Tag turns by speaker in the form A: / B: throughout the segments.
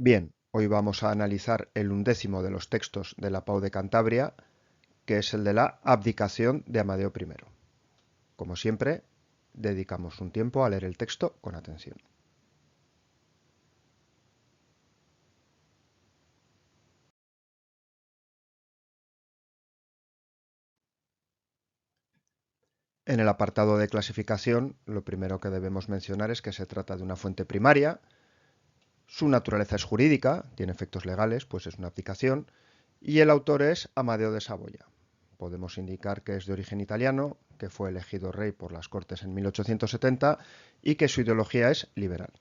A: Bien, hoy vamos a analizar el 11º de los textos de la Pau de Cantabria, que es el de la abdicación de Amadeo I. Como siempre, dedicamos un tiempo a leer el texto con atención. En el apartado de clasificación, lo primero que debemos mencionar es que se trata de una fuente primaria, su naturaleza es jurídica, tiene efectos legales, pues es una abdicación, y el autor es Amadeo de Saboya. Podemos indicar que es de origen italiano, que fue elegido rey por las Cortes en 1870 y que su ideología es liberal.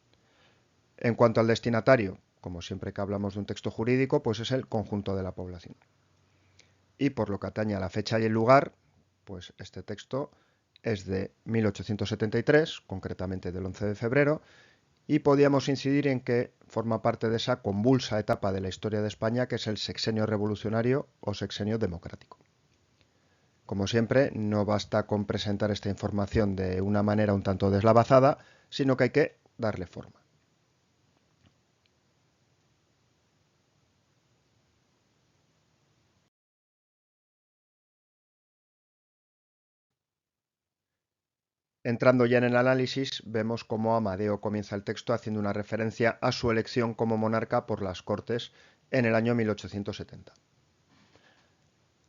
A: En cuanto al destinatario, como siempre que hablamos de un texto jurídico, pues es el conjunto de la población. Y por lo que atañe a la fecha y el lugar, pues este texto es de 1873, concretamente del 11 de febrero, y podíamos incidir en que forma parte de esa convulsa etapa de la historia de España que es el sexenio revolucionario o sexenio democrático. Como siempre, no basta con presentar esta información de una manera un tanto deslavazada, sino que hay que darle forma. Entrando ya en el análisis, vemos cómo Amadeo comienza el texto haciendo una referencia a su elección como monarca por las Cortes en el año 1870.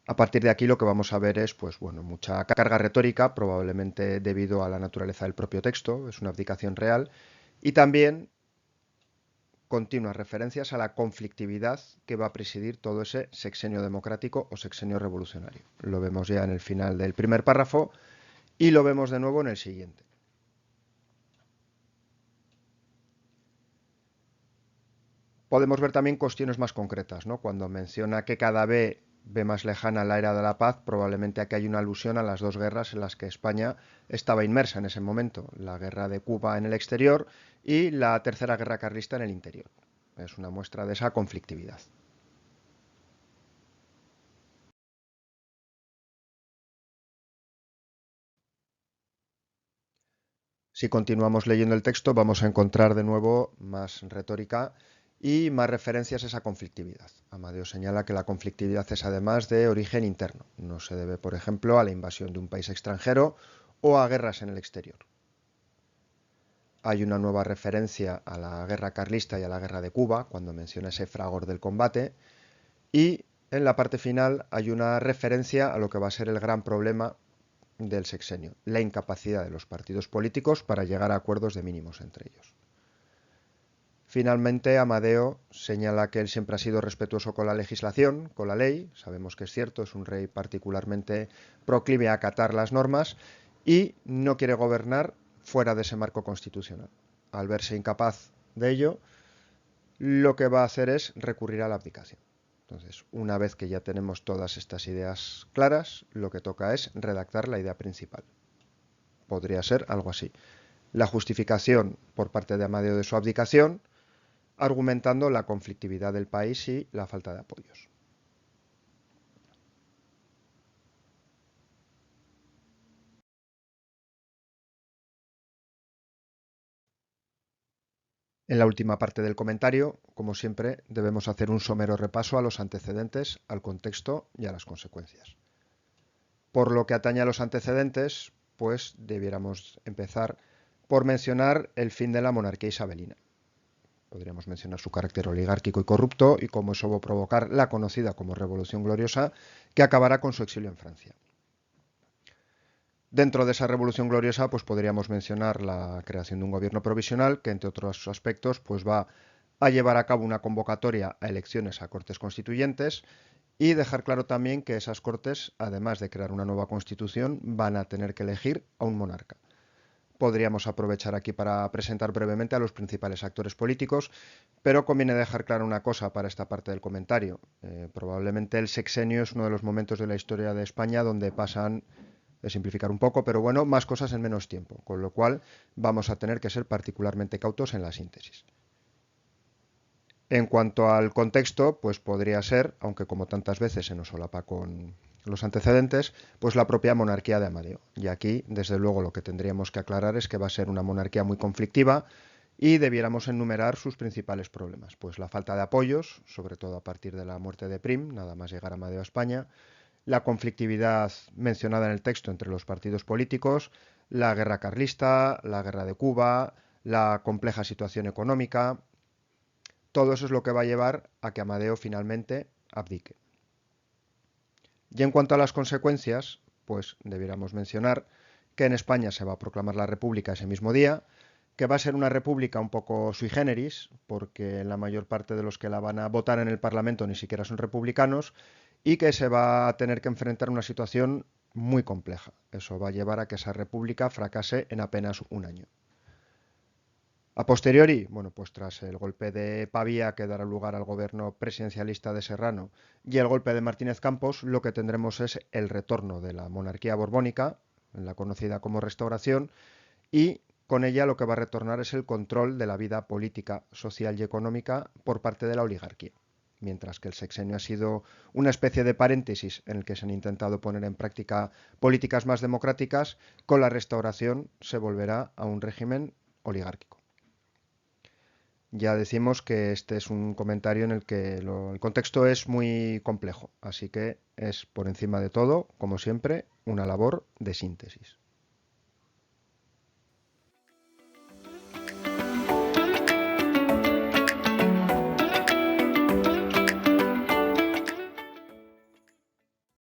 A: A partir de aquí lo que vamos a ver es, pues bueno, mucha carga retórica, probablemente debido a la naturaleza del propio texto, es una abdicación real, y también continuas referencias a la conflictividad que va a presidir todo ese sexenio democrático o sexenio revolucionario. Lo vemos ya en el final del primer párrafo y lo vemos de nuevo en el siguiente. Podemos ver también cuestiones más concretas, ¿no? Cuando menciona que cada vez ve más lejana la era de la paz, probablemente aquí hay una alusión a las dos guerras en las que España estaba inmersa en ese momento, la guerra de Cuba en el exterior y la tercera guerra carlista en el interior. Es una muestra de esa conflictividad. Si continuamos leyendo el texto, vamos a encontrar de nuevo más retórica y más referencias a esa conflictividad. Amadeo señala que la conflictividad es además de origen interno. No se debe, por ejemplo, a la invasión de un país extranjero o a guerras en el exterior. Hay una nueva referencia a la guerra carlista y a la guerra de Cuba, cuando menciona ese fragor del combate, y en la parte final hay una referencia a lo que va a ser el gran problema del sexenio, la incapacidad de los partidos políticos para llegar a acuerdos de mínimos entre ellos. Finalmente, Amadeo señala que él siempre ha sido respetuoso con la legislación, con la ley, sabemos que es cierto, es un rey particularmente proclive a acatar las normas y no quiere gobernar fuera de ese marco constitucional. Al verse incapaz de ello, lo que va a hacer es recurrir a la abdicación. Entonces, una vez que ya tenemos todas estas ideas claras, lo que toca es redactar la idea principal. Podría ser algo así. La justificación por parte de Amadeo de su abdicación, argumentando la conflictividad del país y la falta de apoyos. En la última parte del comentario, como siempre, debemos hacer un somero repaso a los antecedentes, al contexto y a las consecuencias. Por lo que atañe a los antecedentes, pues debiéramos empezar por mencionar el fin de la monarquía isabelina. Podríamos mencionar su carácter oligárquico y corrupto y cómo eso va a provocar la conocida como Revolución Gloriosa, que acabará con su exilio en Francia. Dentro de esa Revolución Gloriosa, pues podríamos mencionar la creación de un gobierno provisional que, entre otros aspectos, pues va a llevar a cabo una convocatoria a elecciones a Cortes Constituyentes y dejar claro también que esas Cortes, además de crear una nueva Constitución, van a tener que elegir a un monarca. Podríamos aprovechar aquí para presentar brevemente a los principales actores políticos, pero conviene dejar clara una cosa para esta parte del comentario. Probablemente el sexenio es uno de los momentos de la historia de España donde pasan, de simplificar un poco, pero bueno, más cosas en menos tiempo, con lo cual vamos a tener que ser particularmente cautos en la síntesis. En cuanto al contexto, pues podría ser, aunque como tantas veces se nos solapa con los antecedentes, pues la propia monarquía de Amadeo. Y aquí, desde luego, lo que tendríamos que aclarar es que va a ser una monarquía muy conflictiva y debiéramos enumerar sus principales problemas. Pues la falta de apoyos, sobre todo a partir de la muerte de Prim, nada más llegar Amadeo a España, la conflictividad mencionada en el texto entre los partidos políticos, la guerra carlista, la guerra de Cuba, la compleja situación económica. Todo eso es lo que va a llevar a que Amadeo finalmente abdique. Y en cuanto a las consecuencias, pues debiéramos mencionar que en España se va a proclamar la República ese mismo día, que va a ser una república un poco sui generis, porque la mayor parte de los que la van a votar en el Parlamento ni siquiera son republicanos, y que se va a tener que enfrentar a una situación muy compleja. Eso va a llevar a que esa república fracase en apenas un año. A posteriori, bueno, pues tras el golpe de Pavía que dará lugar al gobierno presidencialista de Serrano y el golpe de Martínez Campos, lo que tendremos es el retorno de la monarquía borbónica, la conocida como Restauración, y con ella lo que va a retornar es el control de la vida política, social y económica por parte de la oligarquía. Mientras que el sexenio ha sido una especie de paréntesis en el que se han intentado poner en práctica políticas más democráticas, con la Restauración se volverá a un régimen oligárquico. Ya decimos que este es un comentario en el que el contexto es muy complejo, así que es por encima de todo, como siempre, una labor de síntesis.